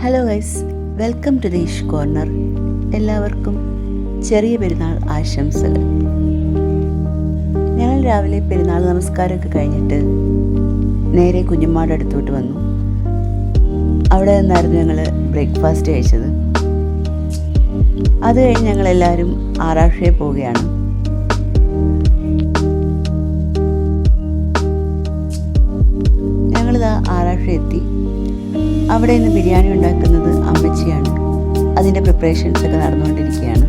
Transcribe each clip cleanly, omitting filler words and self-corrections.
Hello guys, welcome to the ish corner. എല്ലാവർക്കും ചെറിയ പെരുന്നാൾ ആശംസകൾ. ഞങ്ങൾ രാവിലെ പെരുന്നാൾ നമസ്കാരമൊക്കെ കഴിഞ്ഞിട്ട് നേരെ കുഞ്ഞുമ്മാടെ അടുത്തോട്ട് വന്നു. അവിടെ നിന്നായിരുന്നു ഞങ്ങൾ ബ്രേക്ക്ഫാസ്റ്റ് കഴിച്ചത്. അത് കഴിഞ്ഞ് ഞങ്ങളെല്ലാവരും ആറാഷയെ പോവുകയാണ്. ഞങ്ങളിതാ ആറാഷ എത്തി. അവിടെ നിന്ന് ബിരിയാണി ഉണ്ടാക്കുന്നത് അമ്മച്ചിയാണ്. അതിൻ്റെ പ്രിപ്പറേഷൻസ് ഒക്കെ നടന്നുകൊണ്ടിരിക്കുകയാണ്.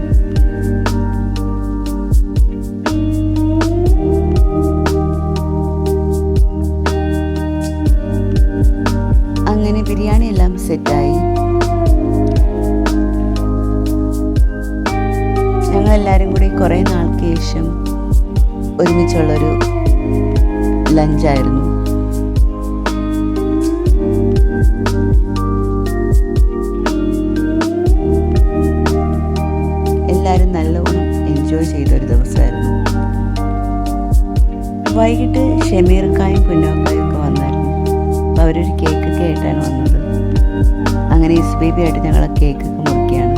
അങ്ങനെ ബിരിയാണി എല്ലാം സെറ്റായി. ഞങ്ങളെല്ലാവരും കൂടി കുറേ നാൾക്ക് ശേഷം ഒരുമിച്ചുള്ളൊരു ലഞ്ചായിരുന്നു. എല്ലാവരും നല്ലവണ്ണം എൻജോയ് ചെയ്തൊരു ദിവസമായിരുന്നു. വൈകിട്ട് ഷമീർക്കായും പുന്നോക്കായും ഒക്കെ വന്നായിരുന്നു. അപ്പോൾ അവരൊരു കേക്കൊക്കെ ആയിട്ടാണ് വന്നത്. അങ്ങനെ ഇസ് ബേബി ആയിട്ട് ഞങ്ങൾ കേക്കൊക്കെ മുറിക്കുകയാണ്.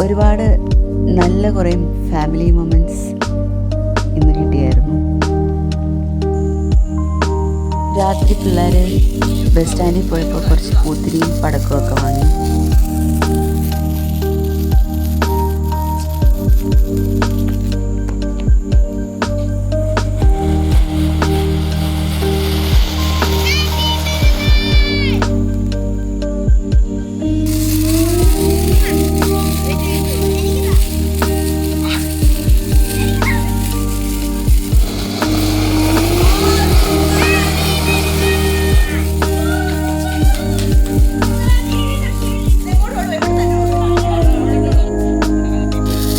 ഒരുപാട് നല്ല കുറേ ഫാമിലി മൊമെൻറ്റ്സ് ഇന്ന് കിട്ടിയായിരുന്നു. രാത്രി പിള്ളേർ ബസ് സ്റ്റാൻഡിൽ പോയപ്പോൾ കുറച്ച് പൂത്തിരിയും പടക്കമൊക്കെ വാങ്ങി.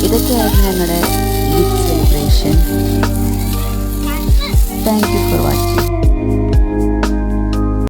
ഇതൊക്കെയായിരുന്നു ഞങ്ങളുടെ Eid celebration. Thank you for watching.